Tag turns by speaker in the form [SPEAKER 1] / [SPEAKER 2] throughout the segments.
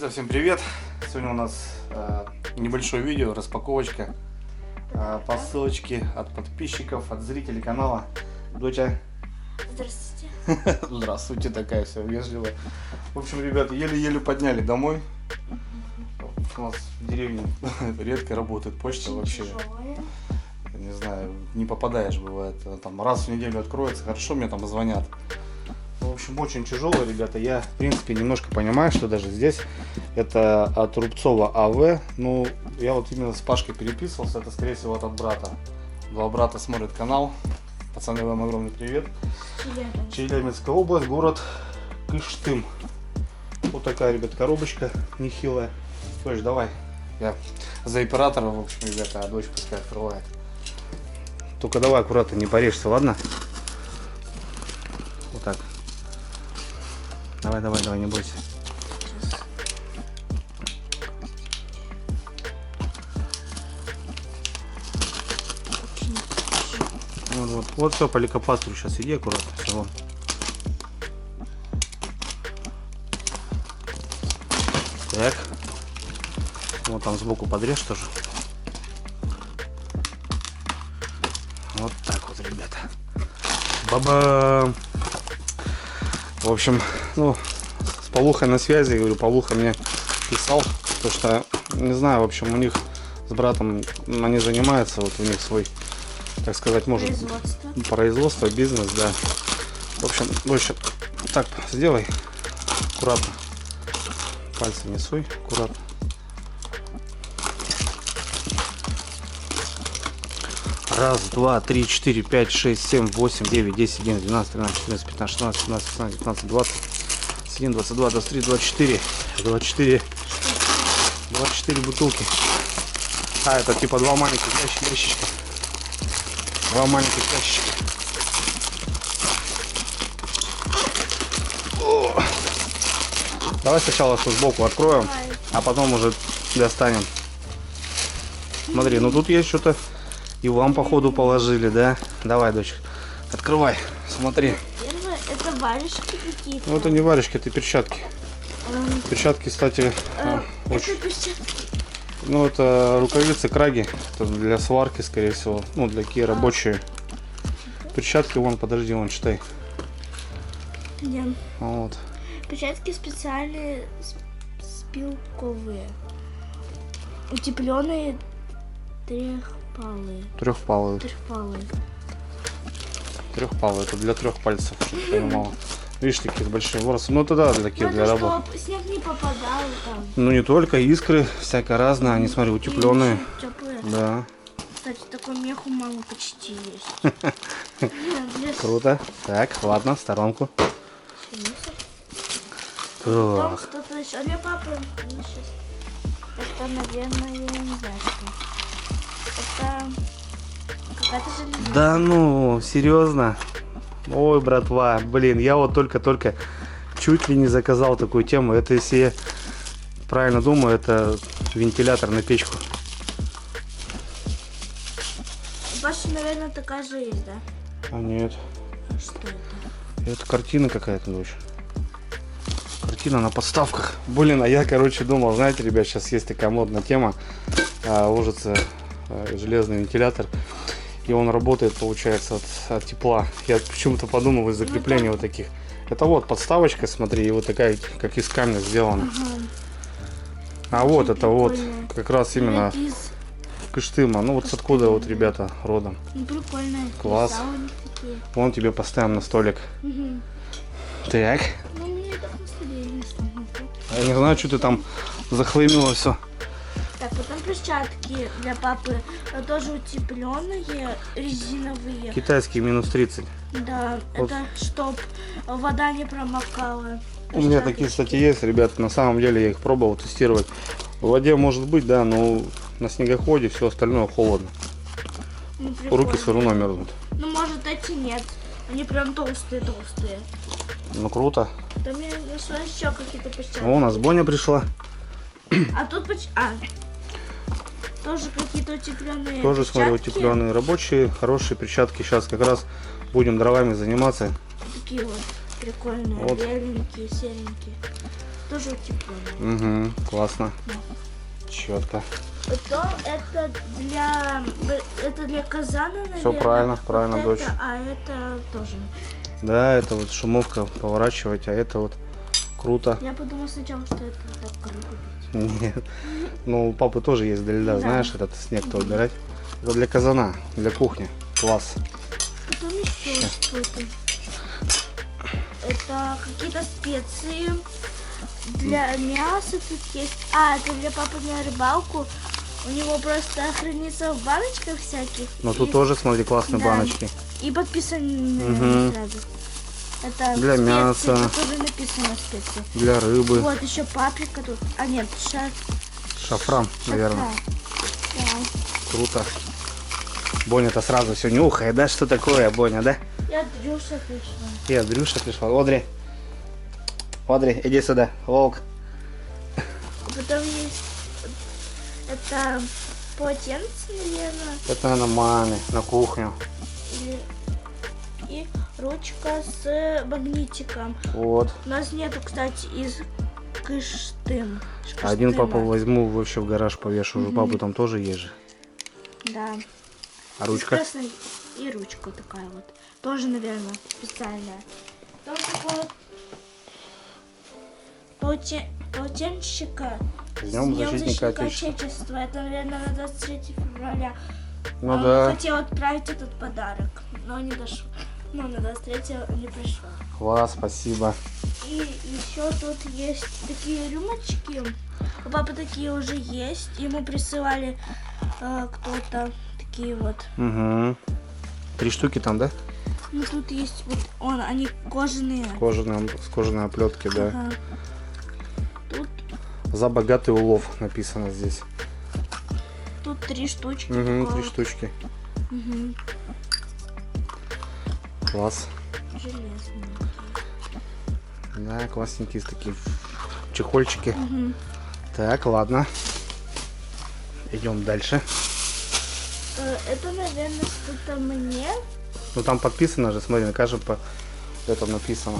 [SPEAKER 1] Друзья, всем привет! Сегодня у нас небольшое видео, распаковочка по ссылочке от подписчиков, от зрителей канала. Доча.
[SPEAKER 2] Здравствуйте.
[SPEAKER 1] Здравствуйте, такая вся вежливая. В общем, ребята, еле-еле подняли домой. У нас в деревне редко работает почта вообще. Не знаю, не попадаешь, бывает. Там раз в неделю откроется, хорошо, мне там звонят. В общем, очень тяжелый, ребята. Я, в принципе, немножко понимаю, что даже здесь это от Рубцова АВ. Ну, я вот именно с Пашкой переписывался. Это, скорее всего, от брата. Два брата смотрят канал. Пацаны, вам огромный привет. Челябинская область, город Кыштым. Вот такая, ребята, коробочка нехилая. Дочь, давай. Я за оператора, в общем, ребята, а дочь пускай открывает. Только давай аккуратно, не порежься, ладно? Вот так. Давай, не бойся. Вот все, по лейкопластырю сейчас иди аккуратно, все. Так. Вот там сбоку подрежь тоже. Вот так вот, ребята. Баба. В общем, ну, с Павлухой на связи, я говорю, Павлуха мне писал, потому что, не знаю, в общем, у них с братом, они занимаются, вот у них свой, так сказать, может, производство, бизнес, да. В общем, больше так сделай, аккуратно, пальцы не суй, аккуратно. Раз, два, три, четыре, пять, шесть, семь, восемь, девять, десять, 11, 12, 13, 14, 15, 16, 17, 18, 19, 20, 21, 22, 23, 24 бутылки. А, это типа два маленьких ящичка. Два маленьких ящичка. О! Давай сначала что сбоку откроем, а потом уже достанем. Смотри, ну тут есть что-то. И вам, походу, положили, да? Давай, дочь, открывай, смотри.
[SPEAKER 2] Это варежки какие-то.
[SPEAKER 1] Ну, это не варежки, это перчатки. Перчатки, кстати, очень...
[SPEAKER 2] перчатки.
[SPEAKER 1] Ну, это рукавицы, краги. Это для сварки, скорее всего. Ну, для такие рабочие. Перчатки, вон, подожди, вон, читай.
[SPEAKER 2] Где?
[SPEAKER 1] Вот.
[SPEAKER 2] Перчатки специальные, спилковые. Утепленные,
[SPEAKER 1] Трехпалые. Трехпалые. Это для 3 пальцев, чтобы ты понимала. Видишь, такие большие воросы. Ну, это да, для таких, для работы.
[SPEAKER 2] Чтобы снег не попадал там.
[SPEAKER 1] Ну, не только, искры, всякое разное. Они, смотри, утепленные.
[SPEAKER 2] Теплые.
[SPEAKER 1] Да.
[SPEAKER 2] Кстати, такой мех у мамы почти есть.
[SPEAKER 1] Круто. Так, ладно, в сторонку.
[SPEAKER 2] Потом что-то еще. Для папы сейчас. Это, наверное, я не знаю, что. Это какая-то железа.
[SPEAKER 1] Да ну, серьезно? Ой, братва, блин, я вот только чуть ли не заказал такую тему. Это, если я правильно думаю, это вентилятор на печку.
[SPEAKER 2] У Паши, наверное, такая же есть, да?
[SPEAKER 1] А нет.
[SPEAKER 2] Что это?
[SPEAKER 1] Это картина какая-то, дочь. Картина на подставках. Блин, а я, короче, думал, знаете, ребят, сейчас есть такая модная тема. Ложится железный вентилятор. И он работает, получается, от тепла. Я почему-то подумал из закрепления вот таких. Это вот подставочка, смотри, и вот такая, как из камня сделана. А
[SPEAKER 2] очень
[SPEAKER 1] вот это вот
[SPEAKER 2] прикольно.
[SPEAKER 1] как раз именно Кыштыма. Ну вот с откуда вот ребята родом.
[SPEAKER 2] Ну, прикольно.
[SPEAKER 1] Класс. Вон тебе поставим на столик.
[SPEAKER 2] Угу.
[SPEAKER 1] Так.
[SPEAKER 2] Ну, мне это на столе не сломал.
[SPEAKER 1] Я не знаю, что ты там захлымила все.
[SPEAKER 2] Так, потом перчатки для папы тоже утепленные, резиновые.
[SPEAKER 1] Китайские минус 30.
[SPEAKER 2] Да,
[SPEAKER 1] Вот.
[SPEAKER 2] это чтоб вода не промокала.
[SPEAKER 1] У меня такие, кстати, есть, ребята. На самом деле я их пробовал тестировать. В воде может быть, да, но на снегоходе все остальное холодно.
[SPEAKER 2] Ну,
[SPEAKER 1] Руки все равно мерзнут.
[SPEAKER 2] Ну, может, эти нет. Они прям толстые.
[SPEAKER 1] Ну круто.
[SPEAKER 2] Там я нашла еще какие-то перчатки.
[SPEAKER 1] О, у нас Боня пришла.
[SPEAKER 2] А тут тоже какие-то утепленные.
[SPEAKER 1] Тоже, смотри,
[SPEAKER 2] перчатки.
[SPEAKER 1] утепленные рабочие, хорошие перчатки. Сейчас как раз будем дровами заниматься.
[SPEAKER 2] Такие вот прикольные,
[SPEAKER 1] Вот.
[SPEAKER 2] беленькие, серенькие. тоже утепленная.
[SPEAKER 1] Угу, классно. Четко.
[SPEAKER 2] Потом это для казана, наверное.
[SPEAKER 1] Все правильно, правильно,
[SPEAKER 2] вот
[SPEAKER 1] дочь.
[SPEAKER 2] это, а это тоже.
[SPEAKER 1] Да, это вот шумовка поворачивать, а это вот круто.
[SPEAKER 2] Я подумала сначала, что это так рыбу бить.
[SPEAKER 1] Нет. Ну, у папы тоже есть для льда,
[SPEAKER 2] Да.
[SPEAKER 1] знаешь, этот снег-то убирать. Это для казана, для кухни. Класс.
[SPEAKER 2] Потом еще что-то. Это какие-то специи для мяса тут есть. А, это для папы на рыбалку. У него просто хранится в баночках всяких.
[SPEAKER 1] Но тут
[SPEAKER 2] И-
[SPEAKER 1] тоже, смотри, классные
[SPEAKER 2] Да.
[SPEAKER 1] баночки.
[SPEAKER 2] И подписаны
[SPEAKER 1] Мгм.
[SPEAKER 2] сразу. Это
[SPEAKER 1] Для
[SPEAKER 2] специи,
[SPEAKER 1] мяса.
[SPEAKER 2] которые написано специи.
[SPEAKER 1] Для рыбы.
[SPEAKER 2] Вот еще паприка тут. А нет,
[SPEAKER 1] Шафран, наверное.
[SPEAKER 2] Да.
[SPEAKER 1] Круто. Боня-то сразу все нюхает, да? Что такое, Боня, да?
[SPEAKER 2] Я Дрюша пришла.
[SPEAKER 1] И Андрюша пришла. Одри. Одри, иди сюда. Волк.
[SPEAKER 2] Потом есть это полотенце, наверное.
[SPEAKER 1] Это, наверное, маме на кухню.
[SPEAKER 2] И ручка с магнитиком.
[SPEAKER 1] Вот.
[SPEAKER 2] У нас нету, кстати, из кыштым.
[SPEAKER 1] Один папа возьму вообще в гараж повешу. У
[SPEAKER 2] Мгм.
[SPEAKER 1] папы там тоже есть же.
[SPEAKER 2] Да.
[SPEAKER 1] А ручка?
[SPEAKER 2] Красная. И ручка такая вот. Тоже, наверное, специальная. Потом такое полотенщика.
[SPEAKER 1] С Днем защитника
[SPEAKER 2] Защитника
[SPEAKER 1] Отечества.
[SPEAKER 2] Отечества. Это, наверное, на 23 февраля.
[SPEAKER 1] Ну
[SPEAKER 2] Он
[SPEAKER 1] да.
[SPEAKER 2] хотел отправить этот подарок, но не дошло. Ну, на 23 не пришло.
[SPEAKER 1] Класс, спасибо.
[SPEAKER 2] И еще тут есть такие рюмочки. У папы такие уже есть. Ему присылали кто-то такие вот.
[SPEAKER 1] Угу. 3 штуки там, да?
[SPEAKER 2] Ну тут есть вот они кожаные.
[SPEAKER 1] Кожаные, с кожаной оплетки, да.
[SPEAKER 2] Ага. Тут,
[SPEAKER 1] За богатый улов написано здесь.
[SPEAKER 2] тут 3 штучки.
[SPEAKER 1] Угу,
[SPEAKER 2] такого
[SPEAKER 1] 3
[SPEAKER 2] вот.
[SPEAKER 1] штучки.
[SPEAKER 2] Мгм.
[SPEAKER 1] Класс.
[SPEAKER 2] Железные.
[SPEAKER 1] Да, классненькие такие чехольчики.
[SPEAKER 2] Мгм.
[SPEAKER 1] Так, ладно. Идем дальше.
[SPEAKER 2] Это, наверное, что-то мне.
[SPEAKER 1] Ну там подписано же, смотри, на каждом по этом написано.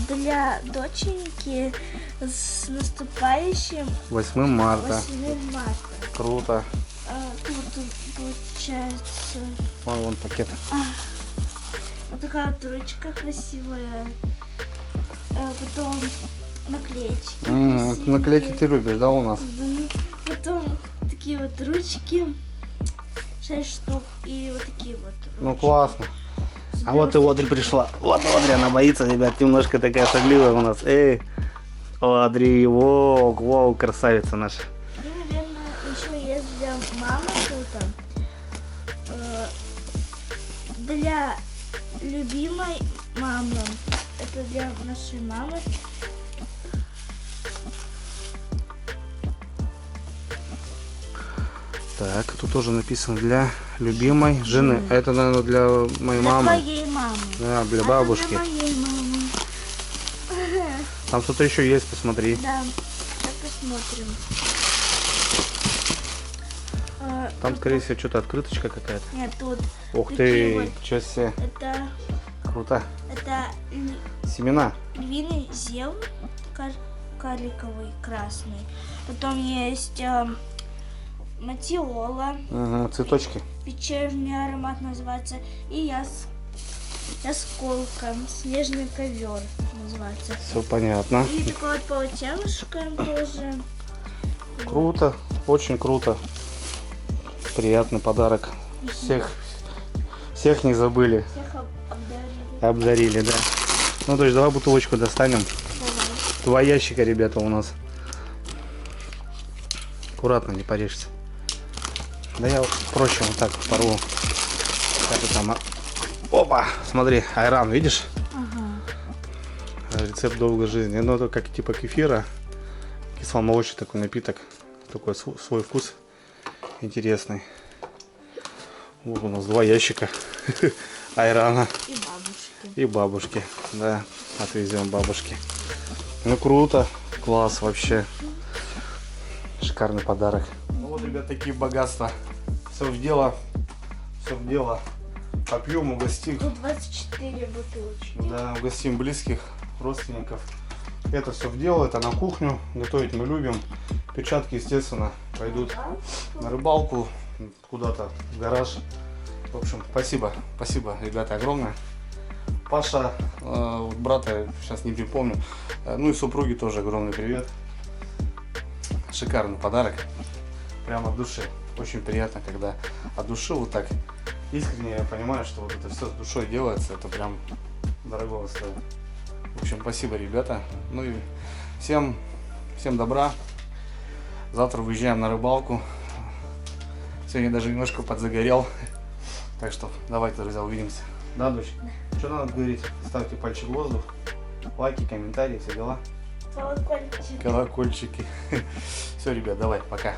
[SPEAKER 2] Для доченьки с наступающим
[SPEAKER 1] 8 марта.
[SPEAKER 2] 8 марта.
[SPEAKER 1] Круто.
[SPEAKER 2] Тут получается
[SPEAKER 1] Вон пакет.
[SPEAKER 2] вот такая вот ручка красивая. Потом наклеечки. красивые.
[SPEAKER 1] Наклейки ты любишь, да, у нас?
[SPEAKER 2] Мгм. Потом такие вот ручки. 6 штук. И вот такие вот ручки.
[SPEAKER 1] Ну классно. А вот и Одри пришла. Вот Одри, она боится, ребят, немножко такая согливая у нас. Эй, Одри, воу, красавица наша.
[SPEAKER 2] Ну, наверное, еще есть для мамы что-то. Для любимой мамы. Это для нашей мамы.
[SPEAKER 1] Так, тут тоже написано для любимой жены. Это, наверное, для моей
[SPEAKER 2] Для
[SPEAKER 1] мамы.
[SPEAKER 2] твоей мамы.
[SPEAKER 1] Да, для
[SPEAKER 2] Это
[SPEAKER 1] бабушки.
[SPEAKER 2] для моей мамы.
[SPEAKER 1] Там что-то еще есть, посмотри.
[SPEAKER 2] Да, сейчас посмотрим.
[SPEAKER 1] Там,
[SPEAKER 2] Тут-
[SPEAKER 1] скорее всего, что-то открыточка какая-то.
[SPEAKER 2] Нет, тут
[SPEAKER 1] Ух
[SPEAKER 2] такие
[SPEAKER 1] ты,
[SPEAKER 2] вот.
[SPEAKER 1] ничего себе. Круто.
[SPEAKER 2] Это
[SPEAKER 1] Семена.
[SPEAKER 2] львиный зев карликовый, красный. Потом есть матиола,
[SPEAKER 1] Угу, цветочки.
[SPEAKER 2] вечерний аромат называется, и ясколка, снежный ковер называется.
[SPEAKER 1] Все понятно.
[SPEAKER 2] И такое вот полотенышко тоже.
[SPEAKER 1] Круто, очень круто. Приятный подарок. Всех не забыли.
[SPEAKER 2] Всех обдарили.
[SPEAKER 1] Обдарили, да. Ну, то есть давай бутылочку достанем.
[SPEAKER 2] Давай.
[SPEAKER 1] 2 ящика, ребята, у нас. Аккуратно, не порежься. Да я проще вот так порву. Как это там? Опа! Смотри, айран, видишь?
[SPEAKER 2] Ага.
[SPEAKER 1] Рецепт долгой жизни. Ну, это как типа кефира. Кисломолочный такой напиток. Такой свой вкус интересный. Вот у нас 2 ящика айрана.
[SPEAKER 2] И бабушки.
[SPEAKER 1] И бабушки. Да, отвезем бабушке. Ну круто. Класс вообще. Шикарный подарок. Ну вот, ребят, такие богатства. Все в дело. Все в дело. Попьем, угостим.
[SPEAKER 2] Тут 24 бутылочки.
[SPEAKER 1] Да, угостим близких, родственников. это все в дело, это на кухню. Готовить мы любим. Перчатки, естественно, пойдут на рыбалку, куда-то в гараж. В общем, спасибо, ребята, огромное. Паша, вот брата, сейчас не припомню, ну и супруге тоже огромный привет. Шикарный подарок, прямо от души. Очень приятно, когда от души вот так искренне я понимаю, что вот это все с душой делается, это прям дорого стоит. В общем, спасибо, ребята. Ну и всем добра. Завтра выезжаем на рыбалку. Сегодня даже немножко подзагорел. Так что давайте, друзья, увидимся. Да, дочь? Что надо говорить? Ставьте пальчик в воздух, лайки, комментарии, все дела.
[SPEAKER 2] Колокольчик.
[SPEAKER 1] Колокольчики. Все, ребят, давай, пока.